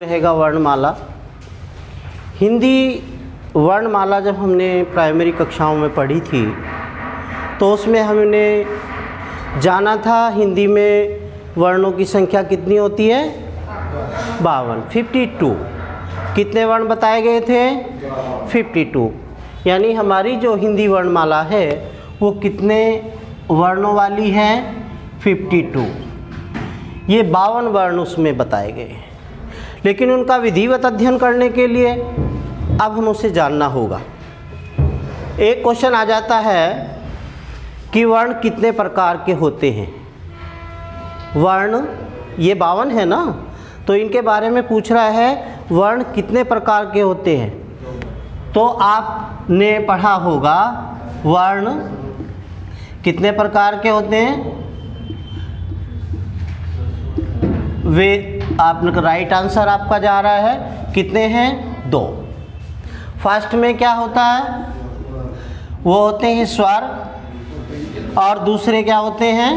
रहेगा वर्णमाला। हिंदी वर्णमाला जब हमने प्राइमरी कक्षाओं में पढ़ी थी तो उसमें हमने जाना था हिंदी में वर्णों की संख्या कितनी होती है, 52, 52। कितने वर्ण बताए गए थे, 52। यानी हमारी जो हिंदी वर्णमाला है वो कितने वर्णों वाली है, 52। ये 52 वर्ण उसमें बताए गए। लेकिन उनका विधिवत अध्ययन करने के लिए अब हम उसे जानना होगा। एक क्वेश्चन आ जाता है कि वर्ण कितने प्रकार के होते हैं। वर्ण ये 52 है ना, तो इनके बारे में पूछ रहा है वर्ण कितने प्रकार के होते हैं। तो आपने पढ़ा होगा वर्ण कितने प्रकार के होते हैं। वे आपने राइट आंसर आपका जा रहा है, कितने हैं, 2। फर्स्ट में क्या होता है, वो होते हैं स्वर और दूसरे क्या होते हैं,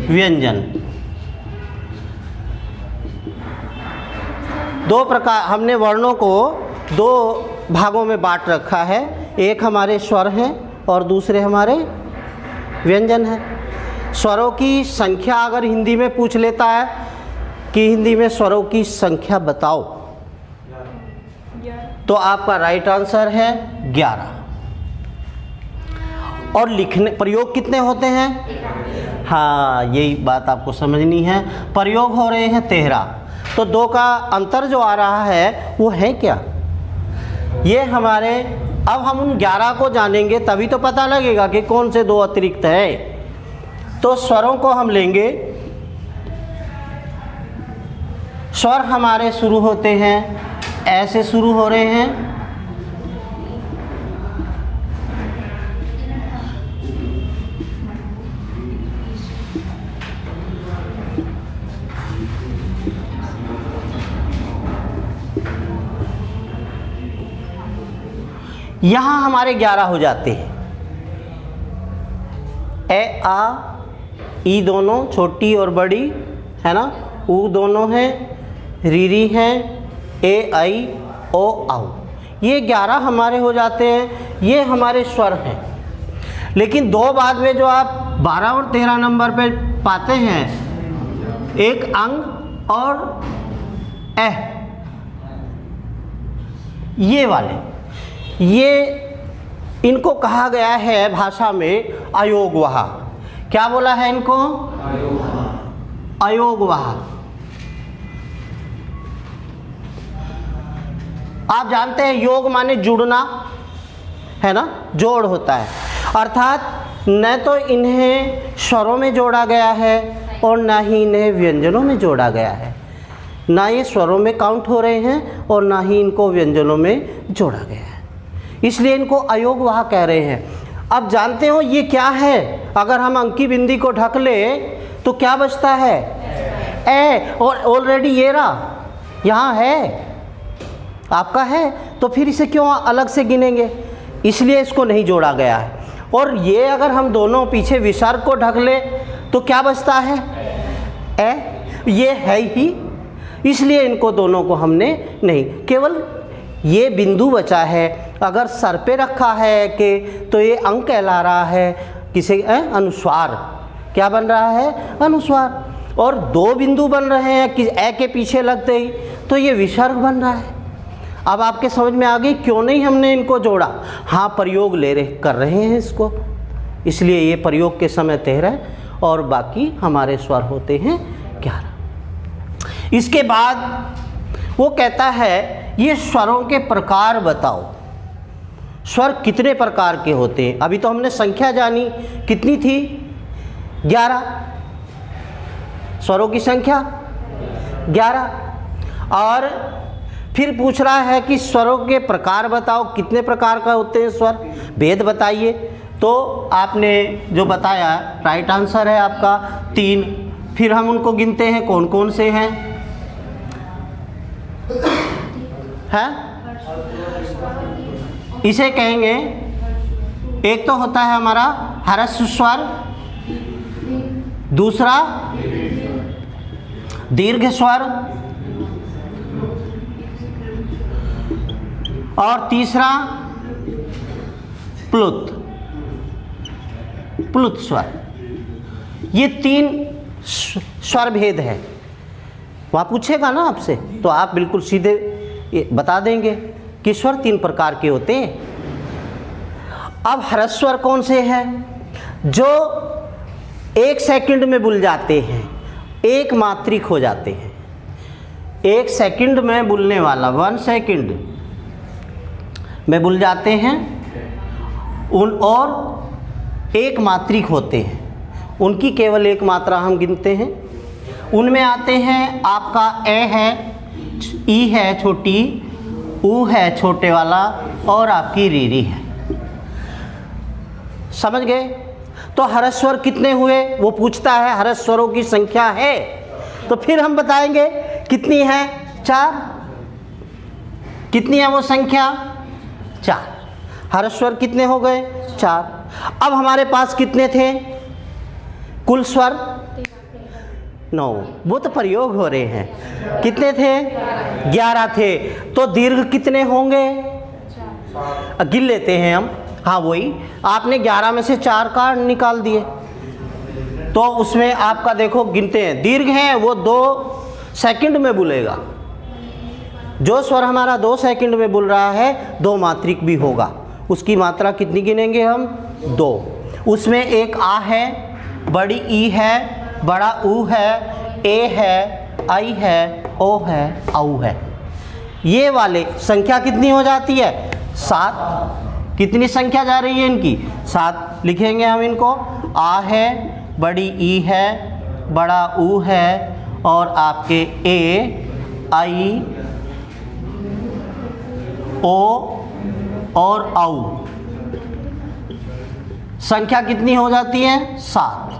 व्यंजन। 2 प्रकार हमने वर्णों को 2 भागों में बांट रखा है। एक हमारे स्वर हैं और दूसरे हमारे व्यंजन हैं। स्वरों की संख्या अगर हिंदी में पूछ लेता है कि हिंदी में स्वरों की संख्या बताओ, तो आपका राइट आंसर है 11। और लिखने प्रयोग कितने होते हैं, हाँ यही बात आपको समझनी है। प्रयोग हो रहे हैं 13। तो 2 का अंतर जो आ रहा है वो है क्या, ये हमारे, अब हम उन 11 को जानेंगे तभी तो पता लगेगा कि कौन से 2 अतिरिक्त है। तो स्वरों को हम लेंगे। स्वर हमारे शुरू होते हैं, ऐसे शुरू हो रहे हैं। यहाँ हमारे 11 हो जाते हैं। ए आ ई दोनों छोटी और बड़ी है ना, ऊ दोनों हैं, रीरी हैं, ए आई ओ आओ। ये 11 हमारे हो जाते हैं, ये हमारे स्वर हैं। लेकिन 2 बाद में जो आप 12 और 13 नंबर पे पाते हैं, एक अंग और एह, ये वाले, ये इनको कहा गया है भाषा में अयोगवाह। क्या बोला है इनको, अयोगवाह। आप जानते हैं योग माने जुड़ना है ना, जोड़ होता है। अर्थात न तो इन्हें स्वरों में जोड़ा गया है और ना ही इन्हें व्यंजनों में जोड़ा गया है। ना ये स्वरों में काउंट हो रहे हैं और ना ही इनको व्यंजनों में जोड़ा गया है, इसलिए इनको अयोगवाह कह रहे हैं। अब जानते हो ये क्या है, अगर हम अंकी बिंदी को ढक ले तो क्या बचता है, ए, और ऑलरेडी ये रहा यहाँ है, आपका है, तो फिर इसे क्यों अलग से गिनेंगे, इसलिए इसको नहीं जोड़ा गया है। और ये अगर हम दोनों पीछे विसर्ग को ढक ले तो क्या बचता है, ए, ये है ही, इसलिए इनको दोनों को हमने नहीं, केवल ये बिंदु बचा है। अगर सर पे रखा है कि तो ये अंग कहला रहा है, किसे अनुस्वार, क्या बन रहा है, अनुस्वार। और 2 बिंदु बन रहे हैं कि ए के पीछे लगते ही, तो ये विसर्ग बन रहा है। अब आपके समझ में आ गई क्यों नहीं हमने इनको जोड़ा। हाँ, प्रयोग कर रहे हैं इसको, इसलिए ये प्रयोग के समय 13 और बाकी हमारे स्वर होते हैं 11। इसके बाद वो कहता है ये स्वरों के प्रकार बताओ, स्वर कितने प्रकार के होते हैं। अभी तो हमने संख्या जानी, कितनी थी, 11, स्वरों की संख्या 11। और फिर पूछ रहा है कि स्वरों के प्रकार बताओ, कितने प्रकार का होते हैं स्वर, भेद बताइए। तो आपने जो बताया राइट आंसर है आपका 3। फिर हम उनको गिनते हैं कौन कौन से हैं, इसे कहेंगे, एक तो होता है हमारा ह्रस्व स्वर, दूसरा दीर्घ स्वर, और तीसरा प्लुत, प्लुत स्वर। ये 3 स्वर भेद है। वहाँ पूछेगा ना आपसे तो आप बिल्कुल सीधे बता देंगे कि स्वर 3 प्रकार के होते हैं। अब ह्रस्वर कौन से हैं? जो 1 सेकंड में बुल जाते हैं, एक मात्रिक हो जाते हैं। 1 सेकंड में बुलने वाला, 1 सेकंड में बुल जाते हैं उन, और एक मात्रिक होते हैं, उनकी केवल एक मात्रा हम गिनते हैं। उनमें आते हैं आपका ए है, ई है छोटी, ऊ है छोटे वाला, और आपकी रीरी है। समझ गए? तो ह्रस्वर कितने हुए वो पूछता है, ह्रस्वरों की संख्या है, तो फिर हम बताएंगे कितनी है, 4। कितनी है वो संख्या? 4। ह्रस्वर कितने हो गए? 4। अब हमारे पास कितने थे कुल स्वर? 9। वो तो प्रयोग हो रहे हैं। कितने थे? 11 थे। तो दीर्घ कितने होंगे? गिन लेते हैं हम। हाँ वही, आपने 11 में से 4 का निकाल दिए, तो उसमें आपका देखो गिनते हैं। दीर्घ है वो 2 सेकंड में बुलेगा। जो स्वर हमारा 2 सेकंड में बुल रहा है 2 मात्रिक भी होगा। उसकी मात्रा कितनी गिनेंगे हम? 2। उसमें एक आ है, बड़ी ई है, बड़ा ऊ है, ए है, आई है, ओ है, औ है। ये वाले संख्या कितनी हो जाती है? 7। कितनी संख्या जा रही है इनकी? 7। लिखेंगे हम इनको। आ है, बड़ी ई है, बड़ा ऊ है, और आपके ए, आई, ओ और औ। संख्या कितनी हो जाती है? 7।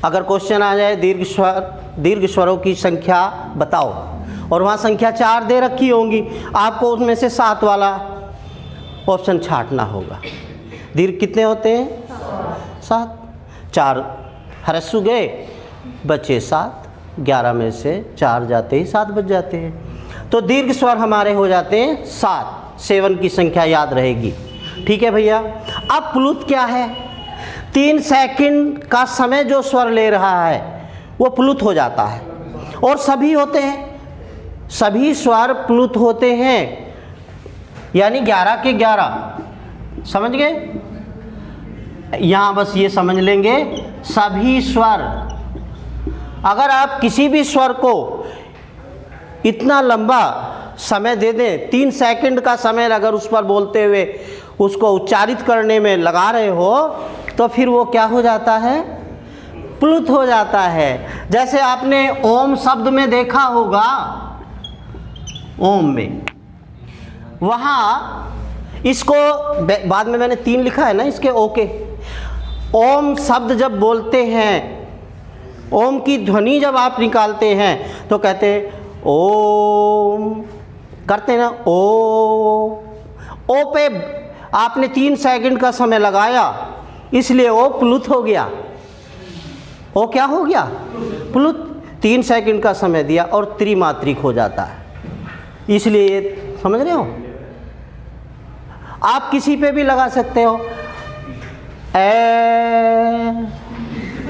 अगर क्वेश्चन आ जाए दीर्घ स्वरों की संख्या बताओ, और वहाँ संख्या 4 दे रखी होंगी, आपको उसमें से 7 वाला ऑप्शन छांटना होगा। दीर्घ कितने होते हैं? 7। 4 ह्रस्व गए, बचे 7। 11 में से 4 जाते ही 7 बच जाते हैं। तो दीर्घ स्वर हमारे हो जाते हैं 7। 7 की संख्या याद रहेगी। ठीक है भैया। अब प्लुत क्या है? 3 सेकंड का समय जो स्वर ले रहा है वो प्लुत हो जाता है, और सभी होते हैं, सभी स्वर प्लुत होते हैं, यानी 11 के 11। समझ गए? यहाँ बस ये समझ लेंगे, सभी स्वर, अगर आप किसी भी स्वर को इतना लंबा समय दे दें, 3 सेकंड का समय अगर उस पर बोलते हुए उसको उच्चारित करने में लगा रहे हो, तो फिर वो क्या हो जाता है? प्लुत हो जाता है। जैसे आपने ओम शब्द में देखा होगा, ओम में वहाँ इसको बाद में मैंने 3 लिखा है ना इसके ओके। ओम शब्द जब बोलते हैं, ओम की ध्वनि जब आप निकालते हैं तो कहते हैं ओम, करते हैं ना ओ पे आपने 3 सेकंड का समय लगाया, इसलिए ओ प्लुत हो गया। ओ क्या हो गया? प्लुत। 3 सेकंड का समय दिया और त्रिमात्रिक हो जाता है, इसलिए ये समझ रहे हो। आप किसी पे भी लगा सकते हो,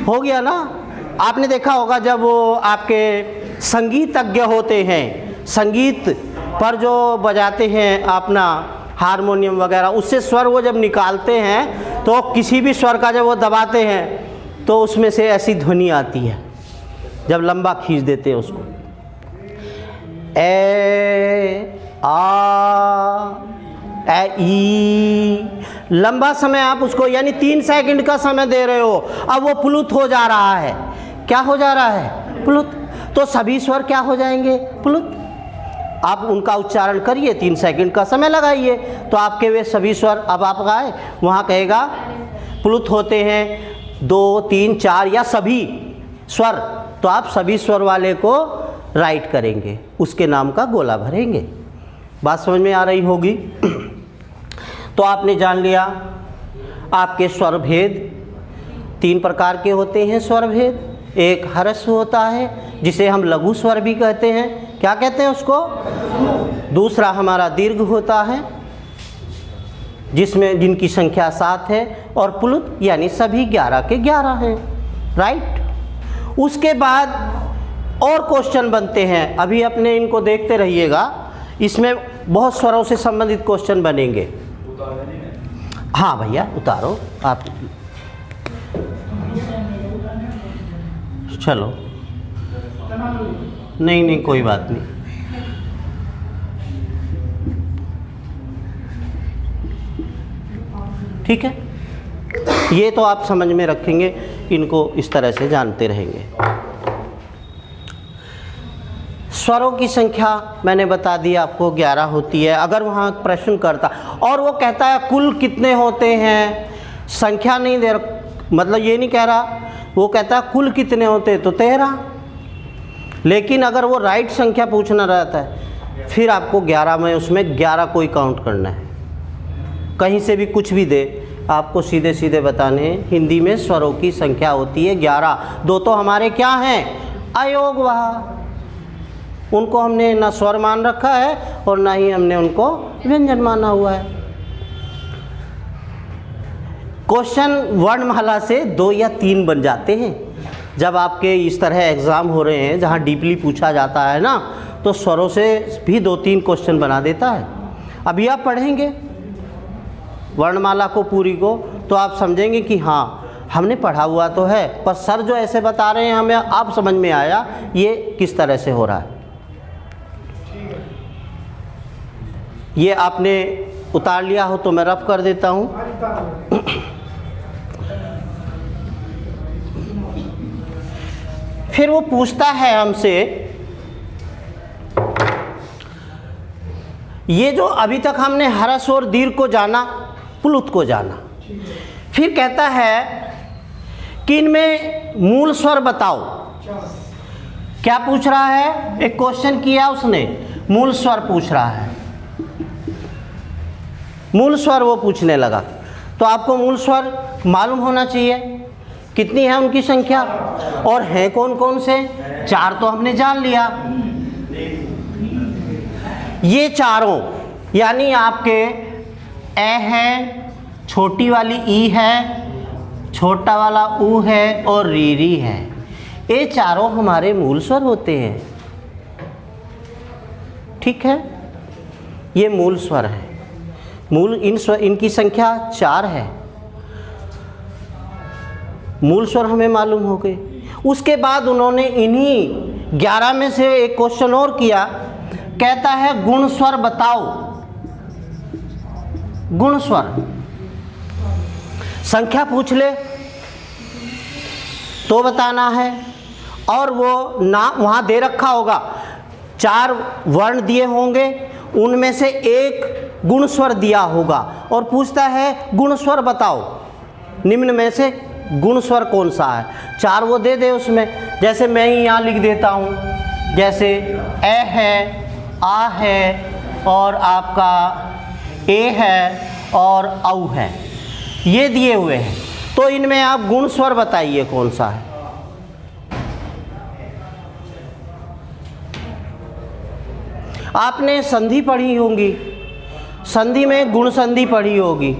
हो गया ना। आपने देखा होगा जब वो आपके संगीतज्ञ होते हैं, संगीत पर जो बजाते हैं अपना हारमोनियम वगैरह, उससे स्वर वो जब निकालते हैं तो किसी भी स्वर का जब वो दबाते हैं तो उसमें से ऐसी ध्वनि आती है जब लंबा खींच देते हैं उसको। ए, आ, ए, ई, लंबा समय आप उसको, यानी 3 सेकंड का समय दे रहे हो, अब वो प्लुत हो जा रहा है। क्या हो जा रहा है? प्लुत। तो सभी स्वर क्या हो जाएंगे? प्लुत। आप उनका उच्चारण करिए, 3 सेकंड का समय लगाइए, तो आपके वे सभी स्वर, अब आप गाए वहाँ कहेगा प्लुत होते हैं 2, 3, 4 या सभी स्वर, तो आप सभी स्वर वाले को राइट करेंगे, उसके नाम का गोला भरेंगे। बात समझ में आ रही होगी। तो आपने जान लिया आपके स्वर भेद 3 प्रकार के होते हैं। स्वर भेद, एक ह्रस्व होता है जिसे हम लघु स्वर भी कहते हैं, क्या कहते हैं उसको? दूसरा हमारा दीर्घ होता है जिसमें जिनकी संख्या 7 है, और प्लुत यानी सभी 11 के 11 हैं, राइट। उसके बाद और क्वेश्चन बनते हैं, अभी अपने इनको देखते रहिएगा, इसमें बहुत स्वरों से संबंधित क्वेश्चन बनेंगे। हाँ भैया उतारो आप, चलो नहीं कोई बात नहीं। ठीक है, ये तो आप समझ में रखेंगे, इनको इस तरह से जानते रहेंगे। स्वरों की संख्या मैंने बता दिया आपको 11 होती है। अगर वहाँ प्रश्न करता और वो कहता है कुल कितने होते हैं, संख्या नहीं दे रहा, मतलब ये नहीं कह रहा, वो कहता है कुल कितने होते हैं तो 13। लेकिन अगर वो राइट संख्या पूछना रहता है फिर आपको 11 में उसमें 11 कोई काउंट करना है, कहीं से भी कुछ भी दे, आपको सीधे सीधे बताने हैं। हिंदी में स्वरों की संख्या होती है 11। दो तो हमारे क्या हैं? अयोगवाह, उनको हमने ना स्वर मान रखा है और ना ही हमने उनको व्यंजन माना हुआ है। क्वेश्चन वर्णमाला से 2 या 3 बन जाते हैं। जब आपके इस तरह एग्ज़ाम हो रहे हैं जहाँ डीपली पूछा जाता है ना, तो स्वरों से भी 2-3 क्वेश्चन बना देता है। अभी आप पढ़ेंगे वर्णमाला को पूरी को, तो आप समझेंगे कि हाँ हमने पढ़ा हुआ तो है, पर सर जो ऐसे बता रहे हैं हमें आप समझ में आया ये किस तरह से हो रहा है। ये आपने उतार लिया हो तो मैं रफ कर देता हूँ। फिर वो पूछता है हमसे, ये जो अभी तक हमने हरस और दीर्घ को जाना, प्लुत को जाना, फिर कहता है कि इनमें मूल स्वर बताओ। क्या पूछ रहा है? एक क्वेश्चन किया उसने, मूल स्वर पूछ रहा है। मूल स्वर वो पूछने लगा, तो आपको मूल स्वर मालूम होना चाहिए, कितनी है उनकी संख्या और हैं कौन कौन से। 4 तो हमने जान लिया, ये चारों यानी आपके ए है, छोटी वाली ई है, छोटा वाला ऊ है और री है, ये चारों हमारे मूल स्वर होते हैं। ठीक है, ये मूल स्वर है। मूल इनकी संख्या 4 है, मूल स्वर हमें मालूम हो गए। उसके बाद उन्होंने इन्हीं 11 में से एक क्वेश्चन और किया, कहता है गुण स्वर बताओ। गुण स्वर संख्या पूछ ले तो बताना है, और वो ना वहाँ दे रखा होगा, 4 वर्ण दिए होंगे, उनमें से एक गुण स्वर दिया होगा और पूछता है गुण स्वर बताओ, निम्न में से गुण स्वर कौन सा है। 4 वो दे दे उसमें, जैसे मैं ही यहाँ लिख देता हूँ, जैसे ए है, आ है और आपका ए है और औ है, ये दिए हुए हैं। तो इनमें आप गुण स्वर बताइए कौन सा है। आपने संधि पढ़ी होंगी, संधि में गुण संधि पढ़ी होगी,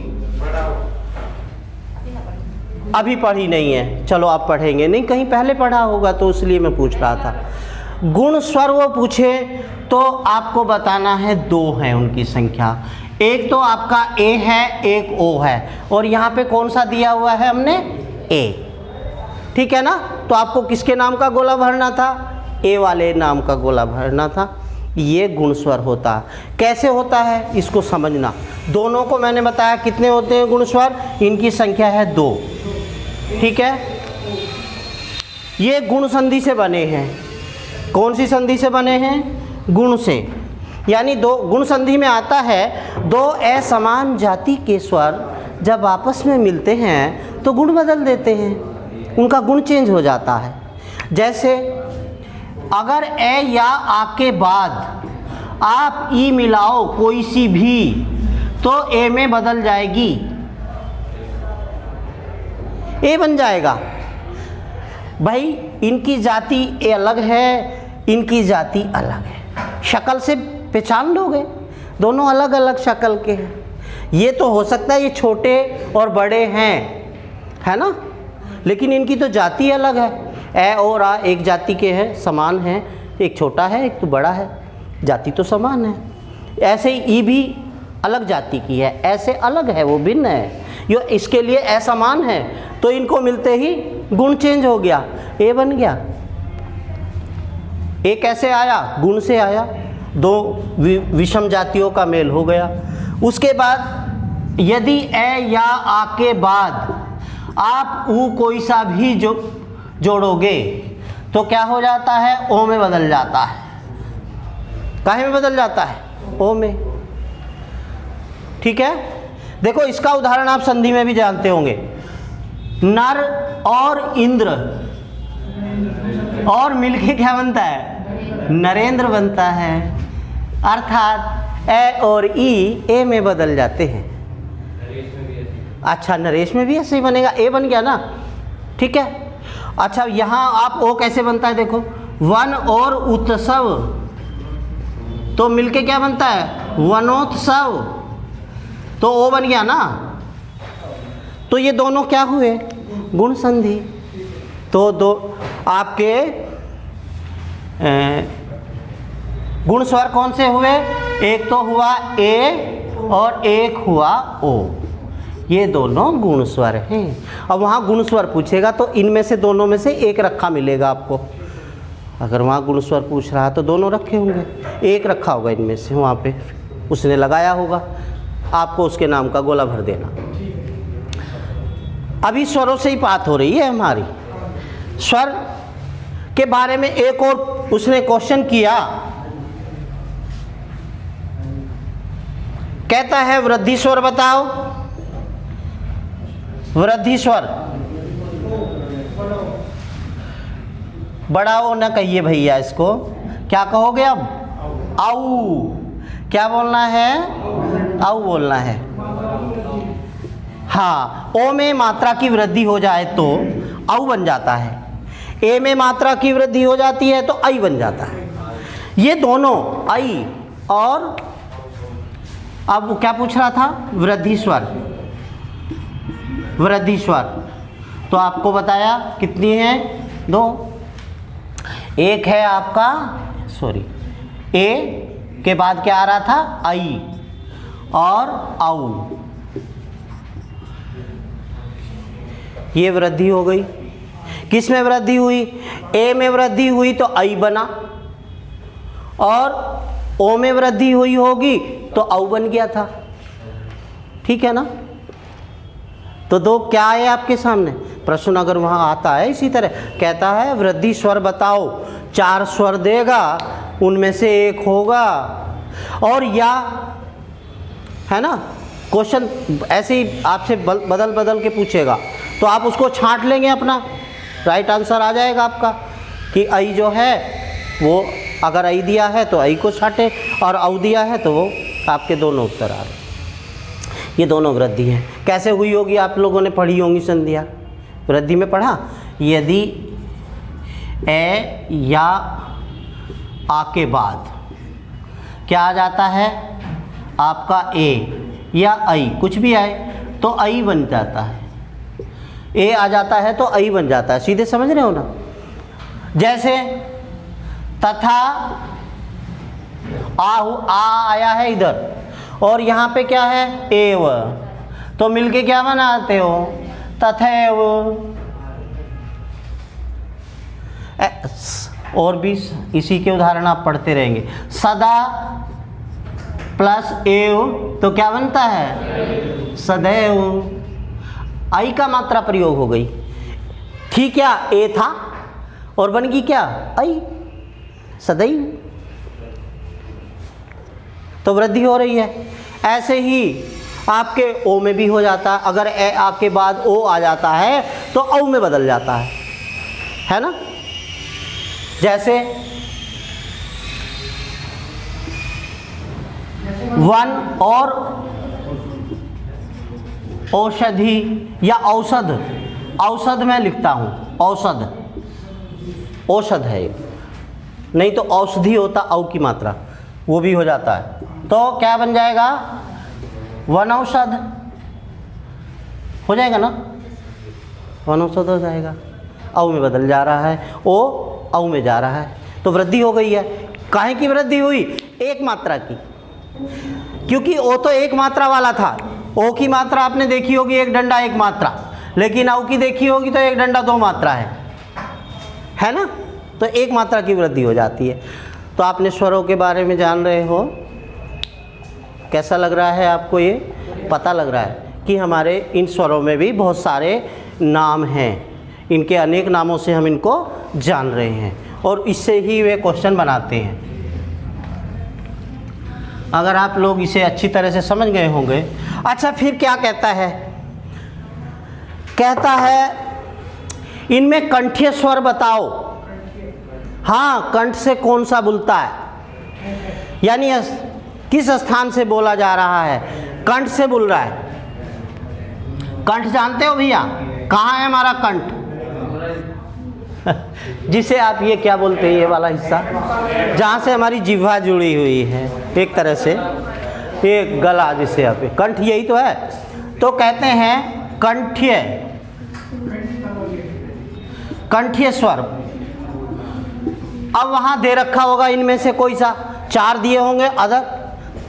अभी पढ़ी नहीं है, चलो आप पढ़ेंगे, नहीं कहीं पहले पढ़ा होगा तो इसलिए मैं पूछ रहा था। गुण स्वर वो पूछे तो आपको बताना है 2 है उनकी संख्या, एक तो आपका ए है, एक ओ है, और यहाँ पे कौन सा दिया हुआ है हमने? ए। ठीक है ना, तो आपको किसके नाम का गोला भरना था? ए वाले नाम का गोला भरना था। ये गुण स्वर होता है। कैसे होता है इसको समझना। दोनों को मैंने बताया कितने होते हैं गुण स्वर, इनकी संख्या है 2। ठीक है, ये गुण संधि से बने हैं। कौन सी संधि से बने हैं? गुण से, यानी 2 गुण संधि में आता है 2 असमान जाति के स्वर जब आपस में मिलते हैं तो गुण बदल देते हैं, उनका गुण चेंज हो जाता है। जैसे अगर ए या आ के बाद आप ई मिलाओ कोई सी भी तो ए में बदल जाएगी, ए बन जाएगा। भाई इनकी जाति ए अलग है, इनकी जाति अलग है, शक्ल से पहचान लोगे, दोनों अलग अलग शक्ल के हैं। ये तो हो सकता है ये छोटे और बड़े हैं, है ना, लेकिन इनकी तो जाति अलग है। ए और आ एक जाति के हैं, समान हैं, एक छोटा है एक तो बड़ा है, जाति तो समान है। ऐसे ही ई भी अलग जाति की है, ऐसे अलग है, वो भिन्न है। यो इसके लिए असमान है, तो इनको मिलते ही गुण चेंज हो गया, ए बन गया। ए कैसे आया? गुण से आया, दो विषम जातियों का मेल हो गया। उसके बाद यदि ए या आ के बाद आप ऊ कोई सा भी जोड़ोगे तो क्या हो जाता है? ओ में बदल जाता है। काहे में बदल जाता है? ओ में। ठीक है, देखो इसका उदाहरण आप संधि में भी जानते होंगे। नर और इंद्र और मिलके क्या बनता है? नरेंद्र बनता है। अर्थात ए और ई ए में बदल जाते हैं। अच्छा, नरेश में भी ऐसे ही बनेगा, ए बन गया ना, ठीक है। अच्छा, यहाँ आप ओ कैसे बनता है? देखो, वन और उत्सव तो मिलके क्या बनता है? वनोत्सव, तो ओ बन गया ना। तो ये दोनों क्या हुए? गुण संधि। तो दो आपके गुण स्वर कौन से हुए? एक तो हुआ ए और एक हुआ ओ, ये दोनों गुण स्वर हैं। अब वहाँ गुण स्वर पूछेगा तो इनमें से दोनों में से एक रखा मिलेगा आपको। अगर वहाँ गुण स्वर पूछ रहा तो दोनों रखे होंगे, एक रखा होगा इनमें से, वहाँ पे उसने लगाया होगा, आपको उसके नाम का गोला भर देना। अभी स्वरों से ही बात हो रही है हमारी। स्वर के बारे में एक और उसने क्वेश्चन किया, कहता है वृद्धि स्वर बताओ। वृद्धि स्वर बड़ा ओ न कहिए भैया, इसको क्या कहोगे? अब आऊ, क्या बोलना है? आऊ बोलना है। हाँ, ओ में मात्रा की वृद्धि हो जाए तो आऊ बन जाता है, ए में मात्रा की वृद्धि हो जाती है तो आई बन जाता है। ये दोनों आई और अब क्या पूछ रहा था? वृद्धि स्वर। वृद्धि स्वर तो आपको बताया कितनी है? दो। एक है आपका ए के बाद क्या आ रहा था? आई और आऊ, ये वृद्धि हो गई। किस में वृद्धि हुई? ए में वृद्धि हुई तो आई बना, और ओ में वृद्धि हुई होगी तो औ बन गया था। ठीक है ना? तो दो क्या है आपके सामने प्रश्न, अगर वहाँ आता है इसी तरह, कहता है वृद्धि स्वर बताओ, 4 स्वर देगा, उनमें से एक होगा, और या, है ना, क्वेश्चन ऐसे ही आपसे बदल बदल के पूछेगा तो आप उसको छांट लेंगे, अपना राइट आंसर आ जाएगा आपका कि आई जो है वो, अगर आई दिया है तो आई को छाटे, और औ दिया है तो वो आपके दोनों उत्तर आ रहे। ये दोनों वृद्धि हैं। कैसे हुई होगी? आप लोगों ने पढ़ी होंगी संधियाँ, वृद्धि में पढ़ा। यदि ए या आ के बाद क्या आ जाता है आपका? ए या आई, कुछ भी आए तो आई बन जाता है। ए आ जाता है तो आई बन जाता है, सीधे समझ रहे हो ना? जैसे तथा आ आया है इधर, और यहाँ पे क्या है? एव, तो मिलके क्या बनाते हो? तथैव। और भी इसी के उदाहरण आप पढ़ते रहेंगे। सदा प्लस एव तो क्या बनता है? सदैव। आई का मात्रा प्रयोग हो गई, थी क्या? ए था, और बन गई क्या? आई, सदैव। तो वृद्धि हो रही है। ऐसे ही आपके ओ में भी हो जाता है, अगर ए आ के बाद ओ आ जाता है तो औ में बदल जाता है ना? जैसे वन और औषधि या औषध, औषध मैं लिखता हूँ, औषध, औषध है, नहीं तो औषधि होता औ की मात्रा, वो भी हो जाता है। तो क्या बन जाएगा, वनौषध हो जाएगा ना, वनौषध हो जाएगा। औ में बदल जा रहा है, ओ औ में जा रहा है, तो वृद्धि हो गई है। काहे की वृद्धि हुई, एक मात्रा की, क्योंकि ओ तो एक मात्रा वाला था। ओ की मात्रा आपने देखी होगी एक डंडा एक मात्रा, लेकिन औ की देखी होगी तो एक डंडा दो मात्रा है ना, तो एक मात्रा की वृद्धि हो जाती है। तो आपने स्वरों के बारे में जान रहे हो, कैसा लग रहा है आपको, ये पता लग रहा है कि हमारे इन स्वरों में भी बहुत सारे नाम हैं, इनके अनेक नामों से हम इनको जान रहे हैं और इससे ही वे क्वेश्चन बनाते हैं। अगर आप लोग इसे अच्छी तरह से समझ गए होंगे। अच्छा, फिर क्या कहता है, कहता है इनमें कंठीय स्वर बताओ। हाँ, कंठ से कौन सा बोलता है, यानी किस स्थान से बोला जा रहा है, कंठ से बोल रहा है। कंठ जानते हो भैया, कहाँ है हमारा कंठ जिसे आप ये क्या बोलते हैं, ये वाला हिस्सा जहाँ से हमारी जिह्वा जुड़ी हुई है, एक तरह से ये गला जिसे आप, कंठ यही तो है। तो कहते हैं कंठीय स्वर। अब वहाँ दे रखा होगा इनमें से कोई सा, 4 दिए होंगे अदर,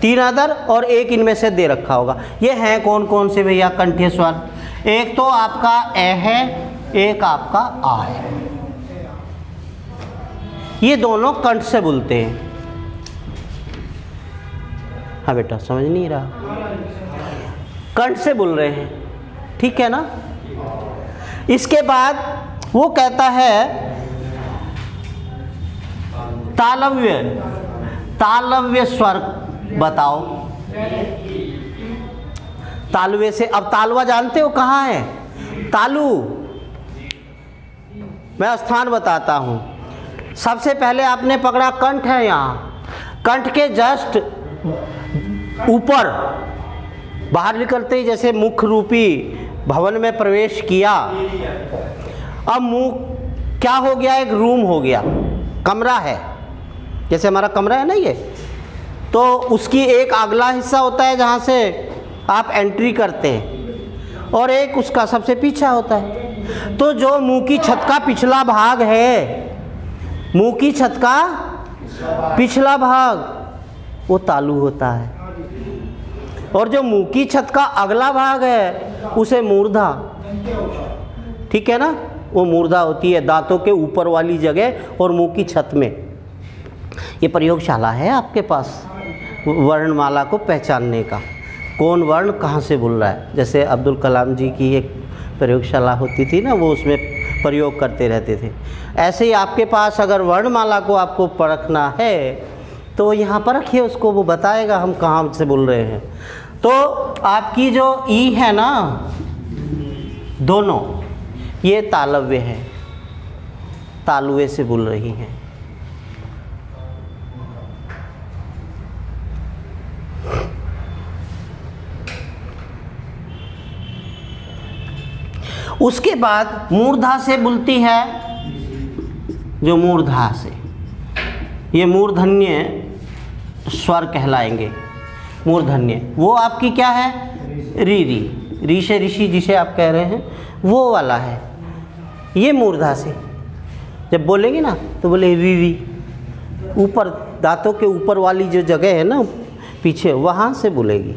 3 अदर और 1 इनमें से दे रखा होगा। ये हैं कौन कौन से भैया कंठीय स्वर, एक तो आपका ए है, एक आपका आ है। ये दोनों कंठ से बोलते हैं। हाँ बेटा, समझ नहीं रहा, कंठ से बोल रहे हैं, ठीक है ना। इसके बाद वो कहता है तालव्य स्वर बताओ। तालवे से, अब तालवा जानते हो कहाँ है, तालु, मैं स्थान बताता हूँ। सबसे पहले आपने पकड़ा कंठ है, यहाँ कंठ के जस्ट ऊपर बाहर निकलते ही जैसे मुख रूपी भवन में प्रवेश किया, अब मुंह क्या हो गया, एक रूम हो गया, कमरा है, जैसे हमारा कमरा है ना ये, तो उसकी एक अगला हिस्सा होता है जहाँ से आप एंट्री करते हैं और एक उसका सबसे पीछा होता है। तो जो मुंह की छत का पिछला भाग है, मुंह की छत का पिछला भाग, वो तालु होता है, और जो मुंह की छत का अगला भाग है उसे मूर्धा, ठीक है ना, वो मूर्धा होती है दांतों के ऊपर वाली जगह और मुंह की छत में। ये प्रयोगशाला है आपके पास वर्णमाला को पहचानने का, कौन वर्ण कहाँ से बोल रहा है। जैसे अब्दुल कलाम जी की एक प्रयोगशाला होती थी ना, वो उसमें प्रयोग करते रहते थे। ऐसे ही आपके पास अगर वर्णमाला को आपको परखना है तो यहाँ पर रखिए उसको, वो बताएगा हम कहाँ से बोल रहे हैं। तो आपकी जो ई है ना, दोनों ये तालव्य है, तालुए से बोल रही हैं। उसके बाद मूर्धा से बोलती है, जो मूर्धा से, ये मूर्धन्य स्वर कहलाएंगे। मूर्धन्य वो आपकी क्या है, री से ऋषि जिसे आप कह रहे हैं वो वाला है। ये मूर्धा से जब बोलेंगे ना तो बोले री, ऊपर दांतों के ऊपर वाली जो जगह है ना पीछे, वहाँ से बोलेगी,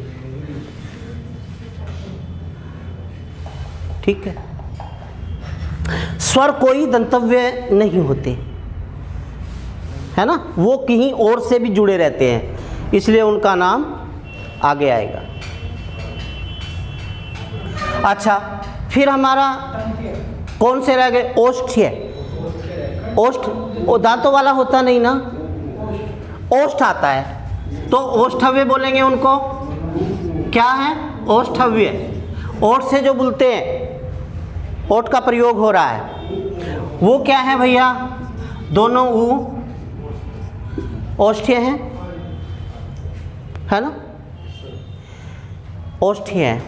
ठीक है। स्वर कोई दंतव्य नहीं होते, है ना, वो कहीं और से भी जुड़े रहते हैं, इसलिए उनका नाम आगे आएगा। अच्छा, फिर हमारा कौन से रह गए, ओष्ठ है। ओष्ठ वो दांतों वाला होता नहीं ना, ओष्ठ आता है, तो ओष्ठव्य बोलेंगे उनको। क्या है, ओष्ठव्य। ओठ से जो बोलते हैं, ओठ का प्रयोग हो रहा है, वो क्या है भैया, दोनों ऊ ओष्ठ्य हैं, है ना, ओष्ठ्य हैं।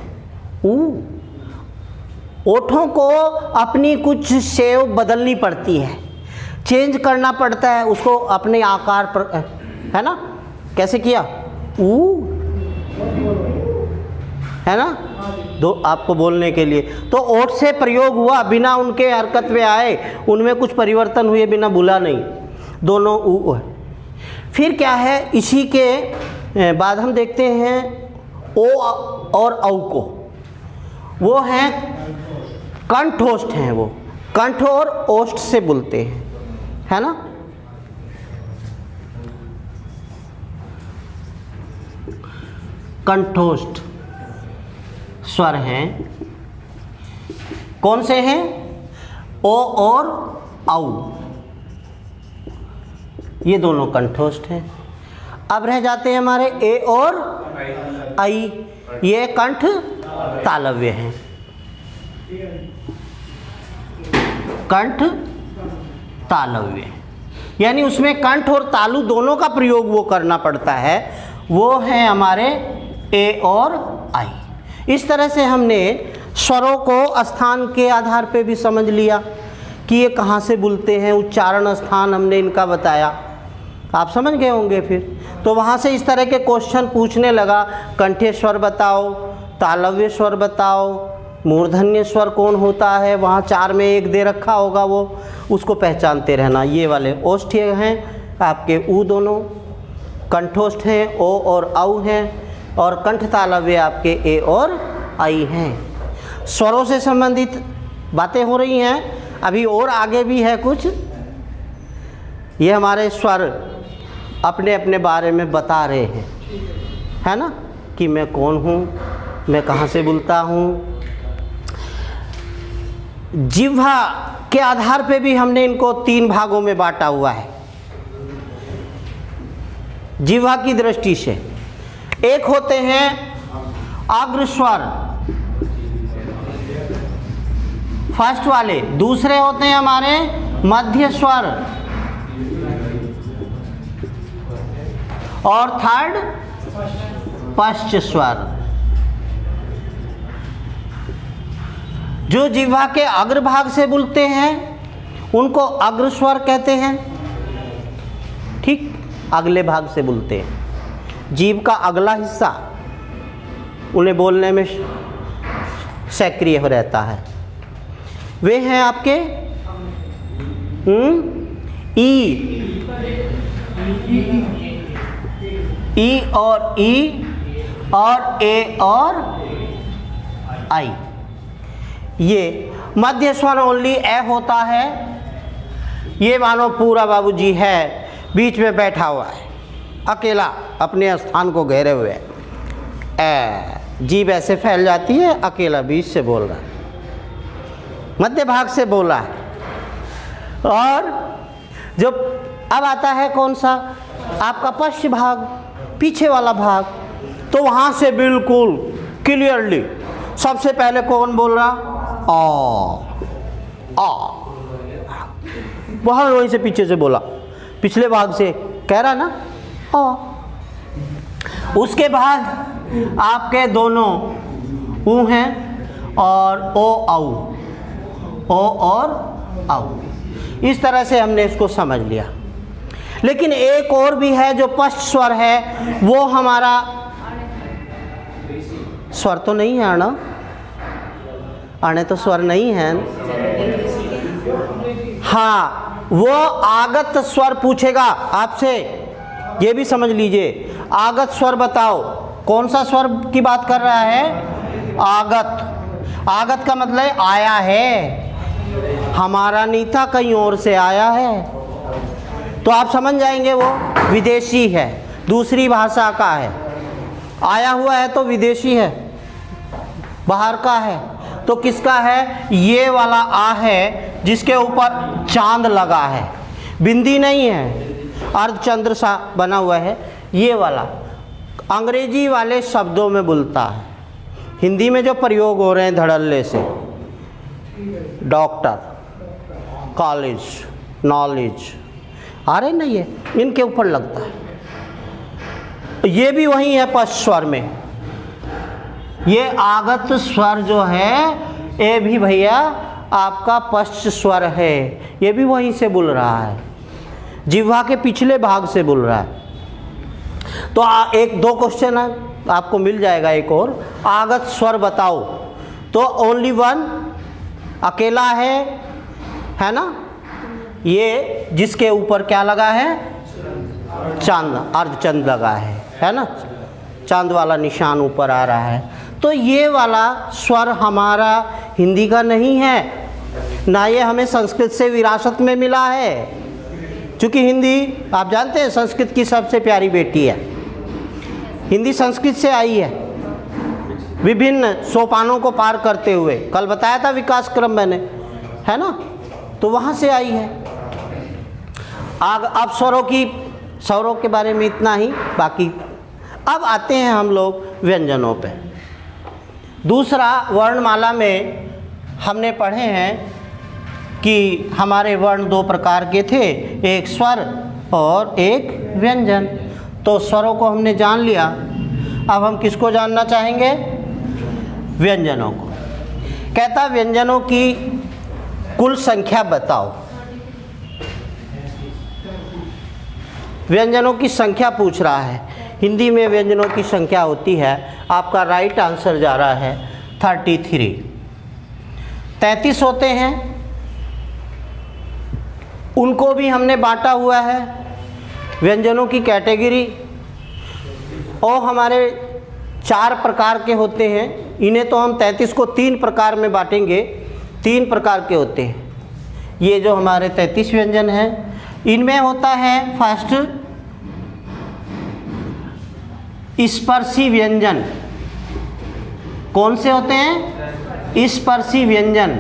ओठों को अपनी कुछ शेव बदलनी पड़ती है, चेंज करना पड़ता है उसको अपने आकार पर, है ना। कैसे किया? ऊ, है ना, दो आपको बोलने के लिए। तो ओठ से प्रयोग हुआ, बिना उनके हरकत में आए, उनमें कुछ परिवर्तन हुए बिना, बुला नहीं, दोनों ऊ है। फिर क्या है, इसी के बाद हम देखते हैं ओ और औ को, वो हैं कंठोष्ठ हैं, वो कंठ और ओष्ठ से बोलते हैं, है ना। कंठोष्ठ स्वर हैं, कौन से हैं? ओ और औ, ये दोनों कंठोष्ठ हैं। अब रह जाते हैं हमारे ए और आई, ये कंठ तालव्य हैं। कंठ तालव्य यानी उसमें कंठ और तालु दोनों का प्रयोग वो करना पड़ता है, वो हैं हमारे ए और आई। इस तरह से हमने स्वरों को स्थान के आधार पे भी समझ लिया कि ये कहाँ से बोलते हैं, उच्चारण स्थान हमने इनका बताया, आप समझ गए होंगे। फिर तो वहाँ से इस तरह के क्वेश्चन पूछने लगा, कंठे स्वर बताओ, तालव्य स्वर बताओ, मूर्धन्य स्वर कौन होता है, वहाँ 4 में 1 दे रखा होगा, वो उसको पहचानते रहना। ये वाले ओष्ठ्य हैं आपके, ऊ दोनों कंठोष्ठ हैं, ओ और औ हैं, और कंठ तालव्य आपके ए और आई हैं। स्वरों से संबंधित बातें हो रही हैं, अभी और आगे भी है कुछ। ये हमारे स्वर अपने अपने बारे में बता रहे हैं, है ना, कि मैं कौन हूँ, मैं कहाँ से बोलता हूँ। जिह्वा के आधार पे भी हमने इनको 3 भागों में बांटा हुआ है। जिह्वा की दृष्टि से एक होते हैं अग्र स्वर, फर्स्ट वाले, दूसरे होते हैं हमारे मध्य स्वर, और थर्ड पश्च स्वर। जो जिह्वा के अग्रभाग से बोलते हैं उनको अग्र स्वर कहते हैं, ठीक, अगले भाग से बोलते हैं, जीभ का अगला हिस्सा उन्हें बोलने में सक्रिय हो रहता है। वे हैं आपके ई और ई और ए और आई। ये मध्य स्वर ओनली ए होता है। ये मानो पूरा बाबूजी है, बीच में बैठा हुआ है, अकेला अपने स्थान को घेरे हुए है, जीभ ऐसे फैल जाती है, अकेला बीच से बोल रहा है, मध्य भाग से बोला है। और जो अब आता है कौन सा, आपका पश्च भाग, पीछे वाला भाग, तो वहाँ से बिल्कुल क्लियरली सबसे पहले कौन बोल रहा, आ, वहाँ वहीं से पीछे से बोला, पिछले भाग से कह रहा ना, आ। उसके बाद आपके दोनों ऊ हैं और ओ औ, ओ और औ। इस तरह से हमने इसको समझ लिया। लेकिन एक और भी है जो पश्च स्वर है, वो हमारा स्वर तो नहीं है ना, अणे तो स्वर नहीं है। हाँ, वो आगत स्वर पूछेगा आपसे, ये भी समझ लीजिए। आगत स्वर बताओ, कौन सा स्वर की बात कर रहा है, आगत। आगत का मतलब आया है, हमारा नहीं था, कहीं और से आया है। तो आप समझ जाएंगे वो विदेशी है, दूसरी भाषा का है। आया हुआ है तो विदेशी है, बाहर का है। तो किसका है, ये वाला आ है जिसके ऊपर चांद लगा है, बिंदी नहीं है, अर्धचंद्र सा बना हुआ है, ये वाला अंग्रेजी वाले शब्दों में बोलता है। हिंदी में जो प्रयोग हो रहे हैं धड़ल्ले से, डॉक्टर, कॉलेज, नॉलेज आ रहे ना, ये इनके ऊपर लगता है। ये भी वही है पश्च स्वर में। ये आगत स्वर जो है, ये भी भैया आपका पश्च स्वर है, ये भी वहीं से बोल रहा है, जिह्वा के पिछले भाग से बोल रहा है। तो एक दो क्वेश्चन है आपको मिल जाएगा। एक और, आगत स्वर बताओ, तो ओनली वन, अकेला है ना, ये जिसके ऊपर क्या लगा है, चांद, अर्धचंद्र लगा है ना, चांद वाला निशान ऊपर आ रहा है। तो ये वाला स्वर हमारा हिंदी का नहीं है, ना ये हमें संस्कृत से विरासत में मिला है, क्योंकि हिंदी आप जानते हैं संस्कृत की सबसे प्यारी बेटी है। हिंदी संस्कृत से आई है, विभिन्न सोपानों को पार करते हुए, कल बताया था विकास क्रम मैंने, है ना, तो वहाँ से आई है। अब स्वरों के बारे में इतना ही, बाकी अब आते हैं हम लोग व्यंजनों पे। दूसरा, वर्णमाला में हमने पढ़े हैं कि हमारे वर्ण दो प्रकार के थे, एक स्वर और एक व्यंजन। तो स्वरों को हमने जान लिया, अब हम किसको जानना चाहेंगे, व्यंजनों को। कहता व्यंजनों की कुल संख्या बताओ, व्यंजनों की संख्या पूछ रहा है। हिंदी में व्यंजनों की संख्या होती है, आपका राइट आंसर जा रहा है 33। 33 होते हैं, उनको भी हमने बांटा हुआ है व्यंजनों की कैटेगरी, और हमारे 4 प्रकार के होते हैं। इन्हें तो हम 33 को 3 प्रकार में बांटेंगे, 3 प्रकार के होते हैं। ये जो हमारे 33 व्यंजन हैं, इनमें होता है फर्स्ट स्पर्शी व्यंजन। कौन से होते हैं, स्पर्शी व्यंजन।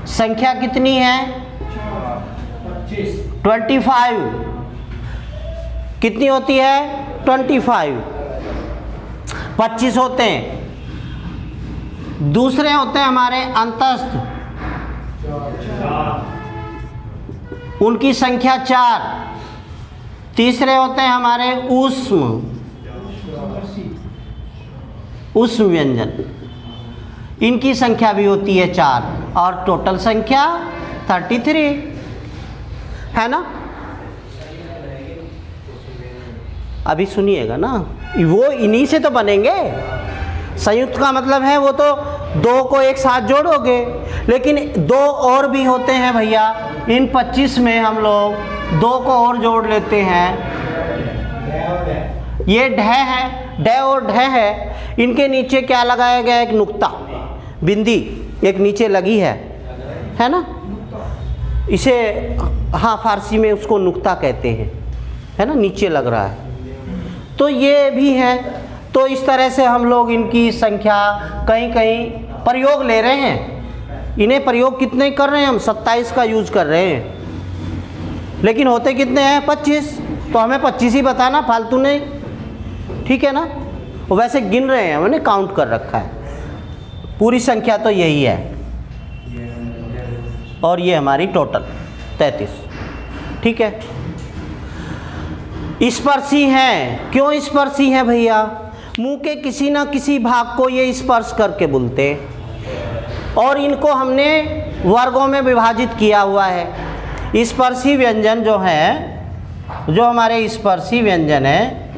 संख्या कितनी है, 25। कितनी होती है, 25। 25 होते हैं। दूसरे होते हैं हमारे अंतस्थ, उनकी संख्या 4। तीसरे होते हैं हमारे ऊष्म व्यंजन, इनकी संख्या भी होती है 4, और टोटल संख्या 33 है ना। अभी सुनिएगा ना, वो इन्हीं से तो बनेंगे। संयुक्त का मतलब है वो तो 2 को एक साथ जोड़ोगे, लेकिन 2 और भी होते हैं भैया। इन 25 में हम लोग 2 को और जोड़ लेते हैं। ये ढ है, ढ और ढ है, इनके नीचे क्या लगाया गया, एक नुक्ता, बिंदी एक नीचे लगी है ना। इसे हाँ फारसी में उसको नुक्ता कहते हैं, है ना, नीचे लग रहा है। तो ये भी है। तो इस तरह से हम लोग इनकी संख्या कहीं कहीं प्रयोग ले रहे हैं। इन्हें प्रयोग कितने कर रहे हैं हम, 27 का यूज कर रहे हैं, लेकिन होते कितने हैं, 25। तो हमें 25 ही बताना, फालतू नहीं, ठीक है ना। वो वैसे गिन रहे हैं, मैंने काउंट कर रखा है, पूरी संख्या तो यही है, और ये हमारी टोटल 33, ठीक है। स्पर्शी हैं, क्यों स्पर्शी हैं भैया, मुंह के किसी ना किसी भाग को ये स्पर्श करके बोलते, और इनको हमने वर्गों में विभाजित किया हुआ है। स्पर्शी व्यंजन जो है, जो हमारे स्पर्शी व्यंजन है,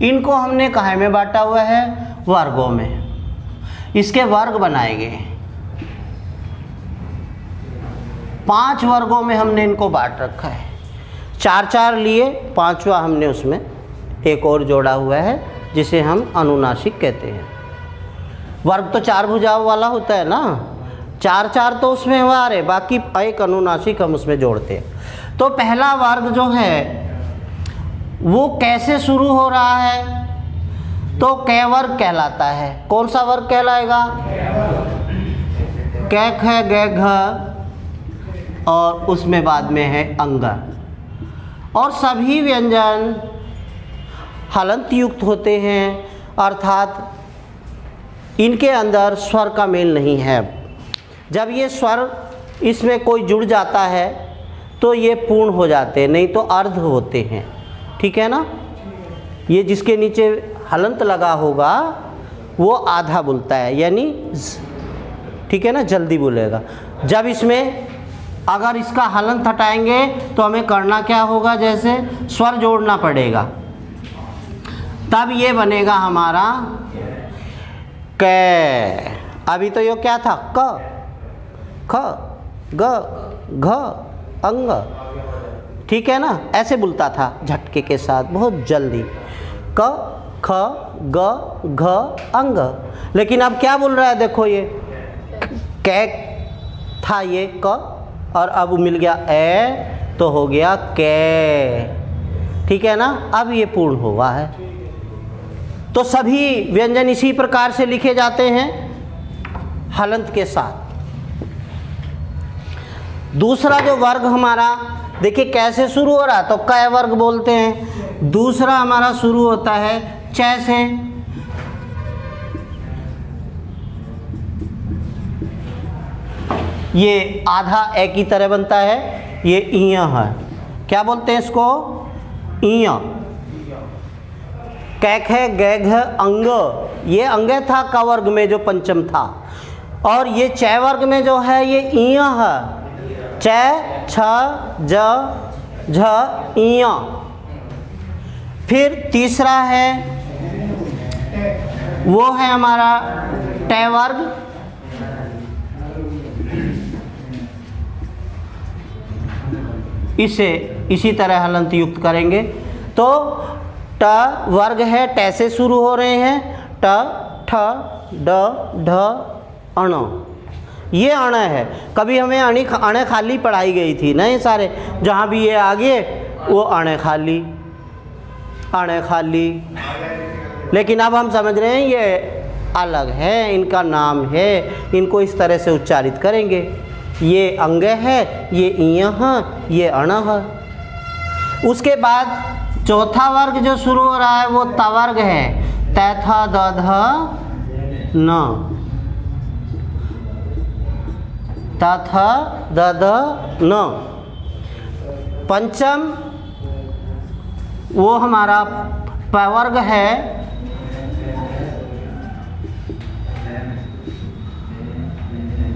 इनको हमने काहे में बांटा हुआ है, वर्गों में। इसके वर्ग बनाए गए, 5 वर्गों में हमने इनको बांट रखा है। 4 लिए, 5वां हमने उसमें एक और जोड़ा हुआ है, जिसे हम अनुनासिक कहते हैं। वर्ग तो 4 भुजाओं वाला होता है ना, 4 तो उसमें हुआ रे, बाकी एक अनुनासिक हम उसमें जोड़ते हैं। तो पहला वर्ग जो है वो कैसे शुरू हो रहा है, तो कै वर्ग कहलाता है। कौन सा वर्ग कहलाएगा, कै ख ग घ, और उसमें बाद में है अंग। और सभी व्यंजन हलंत युक्त होते हैं, अर्थात इनके अंदर स्वर का मेल नहीं है। जब ये स्वर इसमें कोई जुड़ जाता है तो ये पूर्ण हो जाते हैं, नहीं तो अर्ध होते हैं, ठीक है ना। ये जिसके नीचे हलंत लगा होगा वो आधा बोलता है, यानी ठीक है ना, जल्दी बोलेगा। जब इसमें अगर इसका हलंत हटाएंगे तो हमें करना क्या होगा, जैसे स्वर जोड़ना पड़ेगा, तब ये बनेगा हमारा कै। अभी तो ये क्या था, क ख ग घ अंग, ठीक है ना, ऐसे बोलता था झटके के साथ बहुत जल्दी, क ख ग घ अंग। लेकिन अब क्या बोल रहा है, देखो ये कै था ये क, और अब मिल गया ए तो हो गया कै, ठीक है ना। अब ये पूर्ण हुआ है। तो सभी व्यंजन इसी प्रकार से लिखे जाते हैं हलंत के साथ। दूसरा जो वर्ग हमारा देखिए कैसे शुरू हो रहा है, तो कै वर्ग बोलते हैं। दूसरा हमारा शुरू होता है च से, ये आधा ए की तरह बनता है, ये इय है, क्या बोलते हैं इसको, इय। कैक है गैघ अंग, ये अंग था क वर्ग में जो पंचम था, और ये च वर्ग में जो है ये इय है, च छ ज झ इय। फिर तीसरा है वो है हमारा ट वर्ग, इसे इसी तरह हलंत युक्त करेंगे। तो ट वर्ग है, ट से शुरू हो रहे हैं, ट ठ ड ढ अण, ये अण है। कभी हमें अणे खाली पढ़ाई गई थी ना, ये सारे जहाँ भी ये आ गए वो अणे खाली अणे खाली, लेकिन अब हम समझ रहे हैं ये अलग है, इनका नाम है, इनको इस तरह से उच्चारित करेंगे। ये अंग है, ये इय है, ये अण है। उसके बाद चौथा वर्ग जो शुरू हो रहा है वो त वर्ग है, त थ द ध न, त थ द ध न। पंचम वो हमारा प वर्ग है,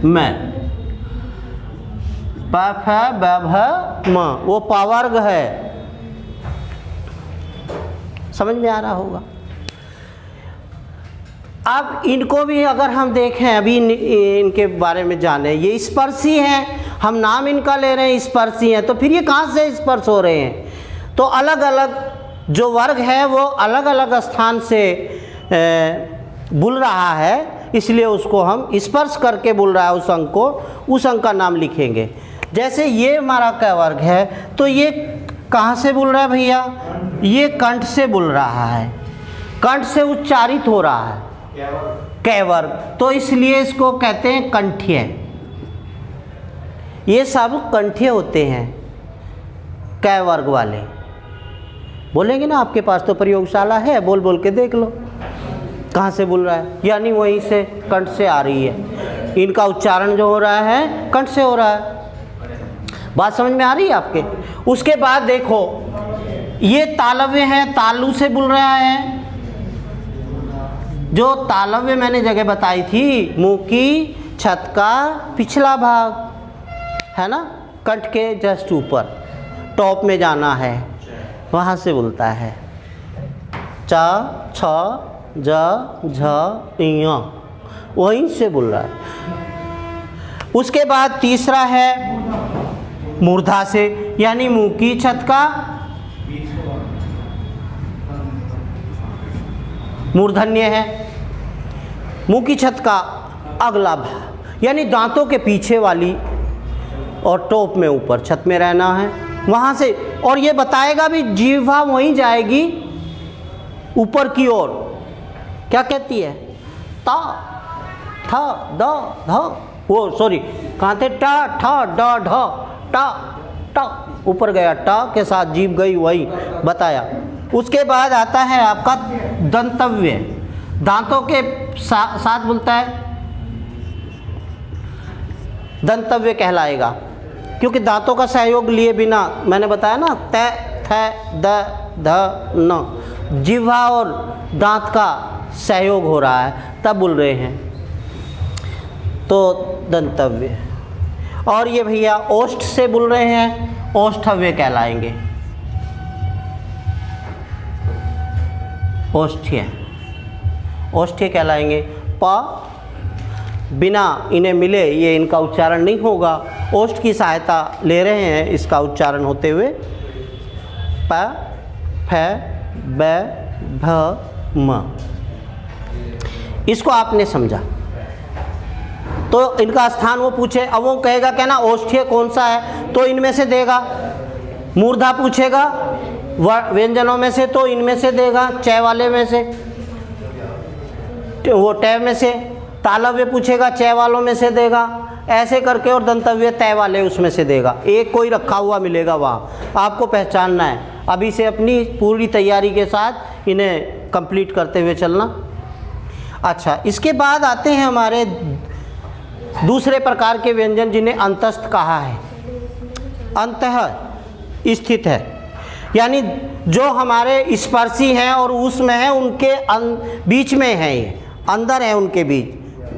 मैं, प फ ब भ म, वो प वर्ग है। समझ में आ रहा होगा। अब इनको भी अगर हम देखें, अभी इनके बारे में जाने, ये स्पर्शी हैं, हम नाम इनका ले रहे हैं स्पर्शी हैं, तो फिर ये कहाँ से स्पर्श हो रहे हैं, तो अलग अलग जो वर्ग है वो अलग अलग स्थान से बुल रहा है, इसलिए उसको हम स्पर्श करके बुल रहा है उस अंक को, उस अंक का नाम लिखेंगे। जैसे ये हमारा क वर्ग है, तो ये कहाँ से बुल रहा है भैया, ये कंठ से बुल रहा है, कंठ से उच्चारित हो रहा है कै वर्ग, तो इसलिए इसको कहते हैं कंठ्य। ये सब कंठ्य होते हैं कै वर्ग वाले। बोलेंगे ना, आपके पास तो प्रयोगशाला है, बोल बोल के देख लो कहाँ से बोल रहा है, यानी वहीं से कंठ से आ रही है, इनका उच्चारण जो हो रहा है कंठ से हो रहा है। बात समझ में आ रही है आपके। उसके बाद देखो ये तालव्य है, तालु से बोल रहा है, जो तालव्य मैंने जगह बताई थी, मुंह की छत का पिछला भाग है ना, कंठ के जस्ट ऊपर टॉप में जाना है, वहाँ से बोलता है च छ ज झ इय, वहीं से बोल रहा है। उसके बाद तीसरा है मूर्धा से, यानी मुंह की छत का मूर्धन्य है, मुंह की छत का अगला भाग, यानी दांतों के पीछे वाली और टॉप में ऊपर छत में रहना है, वहाँ से। और ये बताएगा भी जीवा वहीं जाएगी ऊपर की ओर, क्या कहती है, ता था द ध, वो सॉरी कहाँ थे, टा ठा ड ढ, टा टा ऊपर गया, टा के साथ जीभ गई, वही बताया। उसके बाद आता है आपका दंतव्य, दांतों के साथ बोलता है, दंतव्य कहलाएगा, क्योंकि दांतों का सहयोग लिए बिना, मैंने बताया ना, त थ द ध न, जिह्वा और दांत का सहयोग हो रहा है, तब बोल रहे हैं, तो दंतव्य। और ये भैया ओष्ठ से बोल रहे हैं, ओष्ठव्य कहलाएंगे, ओष्ठ्य, ओष्ठ्य कहलाएंगे। प बिना इन्हें मिले ये इनका उच्चारण नहीं होगा, ओष्ठ की सहायता ले रहे हैं इसका उच्चारण होते हुए। प फ ब भ म, इसको आपने समझा। तो इनका स्थान वो पूछे, अब वो कहेगा क्या ना ओष्ठ्य कौन सा है, तो इनमें से देगा। मूर्धा पूछेगा व्यंजनों में से, तो इनमें से देगा, च वाले में से, वो ट में से। तालव्य पूछेगा च वालों में से देगा, ऐसे करके, और दंतव्य तय वाले उसमें से देगा। एक कोई रखा हुआ मिलेगा वहाँ, आपको पहचानना है। अभी से अपनी पूरी तैयारी के साथ इन्हें कंप्लीट करते हुए चलना। अच्छा, इसके बाद आते हैं हमारे दूसरे प्रकार के व्यंजन जिन्हें अंतस्थ कहा है। अंतः स्थित है, यानी जो हमारे स्पर्शी हैं और उसमें है, उनके बीच में है, ये अंदर है, उनके बीच,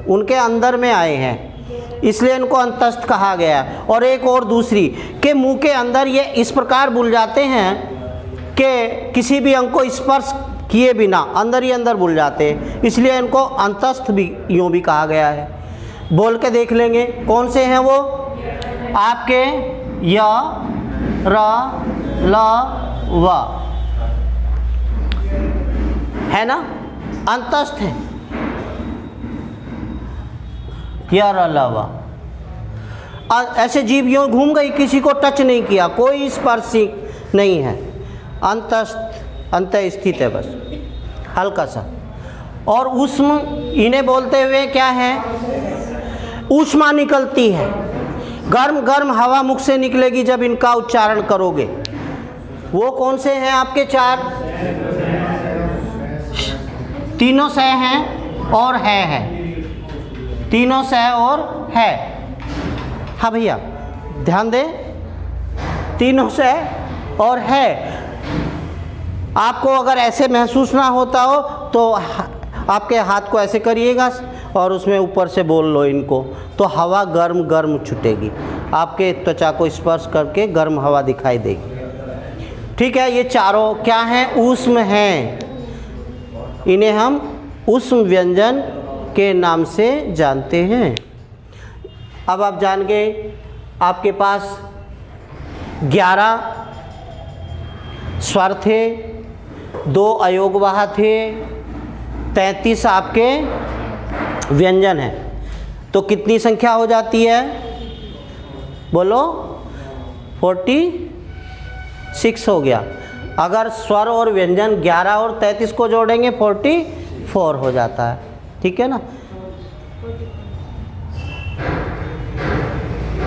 उनके अंदर में आए हैं, इसलिए इनको अंतस्थ कहा गया। और एक और दूसरी के मुंह के अंदर ये इस प्रकार बुल जाते हैं कि किसी भी अंग को स्पर्श किए बिना अंदर ही अंदर बुल जाते हैं, इसलिए इनको अंतस्थ भी यूँ भी कहा गया है। बोल के देख लेंगे कौन से हैं वो आपके, य र ल व, है ना, अंतस्थ है, य र ल व। ऐसे जीव यूँ घूम गई, किसी को टच नहीं किया, कोई स्पर्शी नहीं है, अंतस्थ, अंत स्थित है, बस हल्का सा। और ऊष्म, इन्हें बोलते हुए क्या है, ऊष्मा निकलती है, गर्म गर्म हवा मुख से निकलेगी जब इनका उच्चारण करोगे। वो कौन से हैं आपके चार, तीनों स हैं और है, तीनों स और है। हाँ भैया ध्यान दें, तीनों स और है। आपको अगर ऐसे महसूस ना होता हो तो आपके हाथ को ऐसे करिएगा और उसमें ऊपर से बोल लो इनको, तो हवा गर्म गर्म छूटेगी, आपके त्वचा को स्पर्श करके गर्म हवा दिखाई देगी। ठीक है, ये चारों क्या हैं, ऊष्म हैं, इन्हें हम ऊष्म व्यंजन के नाम से जानते हैं। अब आप जान गए, आपके पास 11 स्वर थे, 2 अयोगवाह थे, 33 आपके व्यंजन हैं, तो कितनी संख्या हो जाती है, बोलो 46 हो गया। अगर स्वर और व्यंजन 11 और 33 को जोड़ेंगे 44 हो जाता है, ठीक है ना।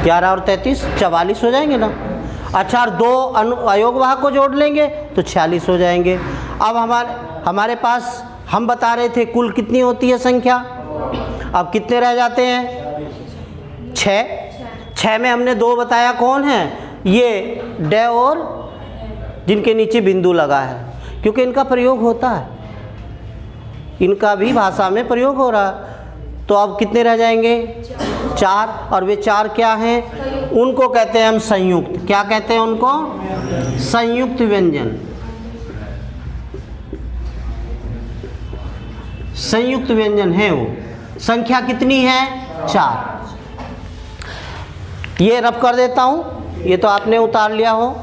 11 और 33 44 हो जाएंगे ना। अच्छा, और 2 अयोगवाह को जोड़ लेंगे तो 46 हो जाएंगे। अब हमारे पास हम बता रहे थे कुल कितनी होती है संख्या, अब कितने रह जाते हैं, 6 में हमने 2 बताया, कौन है ये, ड और जिनके नीचे बिंदु लगा है, क्योंकि इनका प्रयोग होता है, इनका भी भाषा में प्रयोग हो रहा है। तो अब कितने रह जाएंगे, 4, और वे 4 क्या हैं, उनको कहते हैं हम संयुक्त, क्या कहते हैं उनको, संयुक्त व्यंजन, संयुक्त व्यंजन है वो। संख्या कितनी है, 4। ये रफ कर देता हूँ, ये तो आपने उतार लिया हो,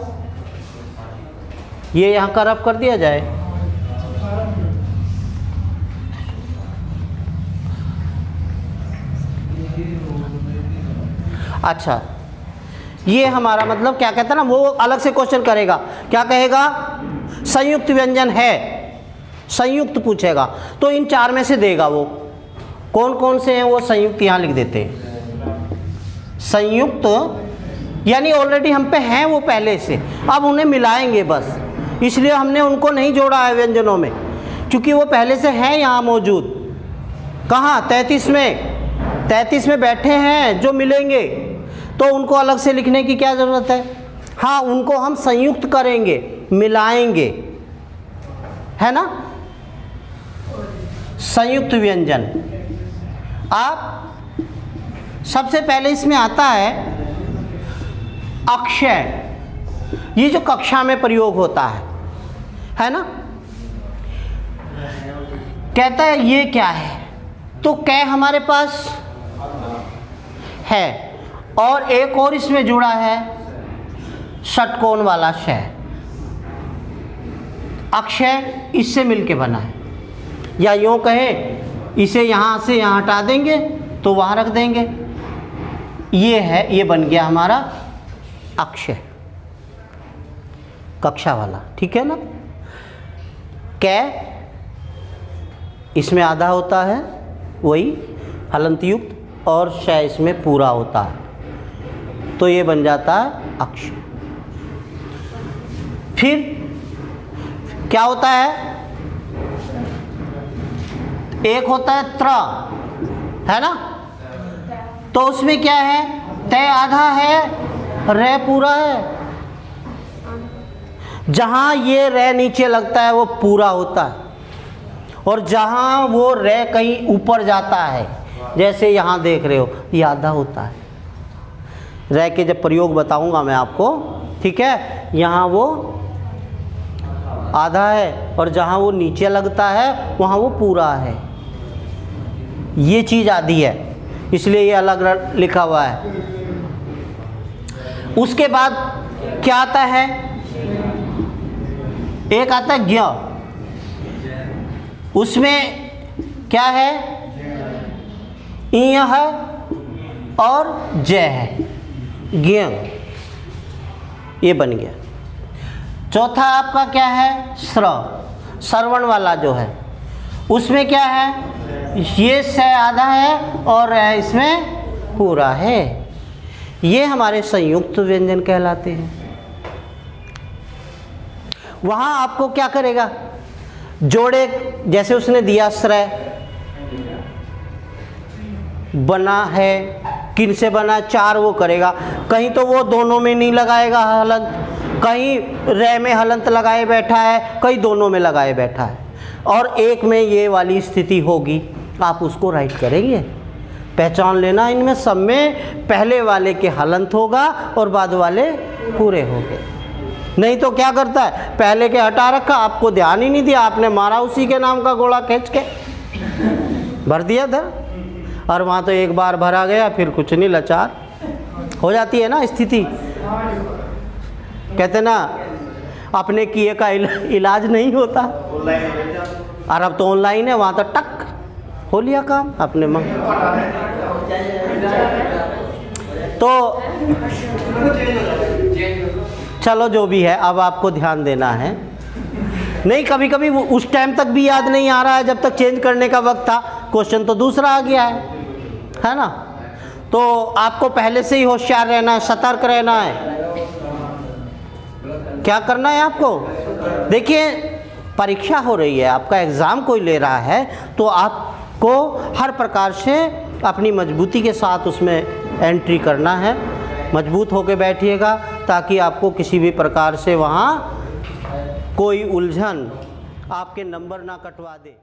ये यहाँ का रफ कर दिया जाए। अच्छा, ये हमारा मतलब क्या कहता है ना, वो अलग से क्वेश्चन करेगा, क्या कहेगा, संयुक्त व्यंजन है, संयुक्त पूछेगा, तो इन 4 में से देगा वो, कौन कौन से हैं वो संयुक्त, यहाँ लिख देते हैं संयुक्त, यानी ऑलरेडी हम पे हैं वो पहले से, अब उन्हें मिलाएंगे बस, इसलिए हमने उनको नहीं जोड़ा है व्यंजनों में, क्योंकि वो पहले से हैं यहाँ मौजूद। कहाँ, 33 में बैठे हैं जो मिलेंगे, तो उनको अलग से लिखने की क्या ज़रूरत है। हाँ, उनको हम संयुक्त करेंगे, मिलाएंगे, है ना, संयुक्त व्यंजन। अब सबसे पहले इसमें आता है अक्षय, ये जो कक्षा में प्रयोग होता है ना। कहता है ये क्या है, तो कै हमारे पास है और एक और इसमें जुड़ा है षटकोण वाला शय। अक्षय इससे मिलके बना है, या यूँ कहें इसे यहाँ से यहाँ हटा देंगे तो वहाँ रख देंगे, ये है, ये बन गया हमारा अक्षय, कक्षा वाला, ठीक है ना। कै इसमें आधा होता है वही हलंत युक्त, और शय इसमें पूरा होता है, तो ये बन जाता है अक्षय। फिर क्या होता है, एक होता है त्र, है ना, तो उसमें क्या है, तय आधा है, रे पूरा है। जहाँ ये रे नीचे लगता है वो पूरा होता है, और जहाँ वो रे कहीं ऊपर जाता है, जैसे यहाँ देख रहे हो, ये आधा होता है। रे के जब प्रयोग बताऊंगा मैं आपको, ठीक है, यहाँ वो आधा है और जहाँ वो नीचे लगता है वहाँ वो पूरा है। ये चीज़ आधी है, इसलिए ये अलग लिखा हुआ है। उसके बाद क्या आता है, एक आता है ज्ञ, उसमें क्या है, इय है और जय है, ज्ञ, ये बन गया। चौथा आपका क्या है, श्र, श्रवण वाला जो है, उसमें क्या है, ये से आधा है और इसमें पूरा है। ये हमारे संयुक्त व्यंजन कहलाते हैं। वहाँ आपको क्या करेगा, जोड़े, जैसे उसने दिया श्रय बना है, किन से बना, चार वो करेगा, कहीं तो वो दोनों में नहीं लगाएगा हलंत, कहीं रे में हलंत लगाए बैठा है, कहीं दोनों में लगाए बैठा है, और एक में ये वाली स्थिति होगी, आप उसको राइट करेंगे। पहचान लेना, इनमें सब में पहले वाले के हलंत होगा और बाद वाले पूरे होंगे। नहीं तो क्या करता है, पहले के हटा रखा, आपको ध्यान ही नहीं दिया, आपने मारा उसी के नाम का गोला खींच के भर दिया था, और वहाँ तो एक बार भरा गया, फिर कुछ नहीं, लाचार हो जाती है ना स्थिति। कहते ना अपने किए का इलाज नहीं होता, और अब तो ऑनलाइन है, वहाँ तो टक हो लिया काम अपने मन। तो चलो जो भी है, अब आपको ध्यान देना है। नहीं, कभी कभी उस टाइम तक भी याद नहीं आ रहा है, जब तक चेंज करने का वक्त था, क्वेश्चन तो दूसरा आ गया है ना। तो आपको पहले से ही होशियार रहना है, सतर्क रहना है। क्या करना है आपको, देखिए परीक्षा हो रही है, आपका एग्ज़ाम कोई ले रहा है, तो आपको हर प्रकार से अपनी मजबूती के साथ उसमें एंट्री करना है। मजबूत होकर बैठिएगा, ताकि आपको किसी भी प्रकार से वहाँ कोई उलझन आपके नंबर ना कटवा दे।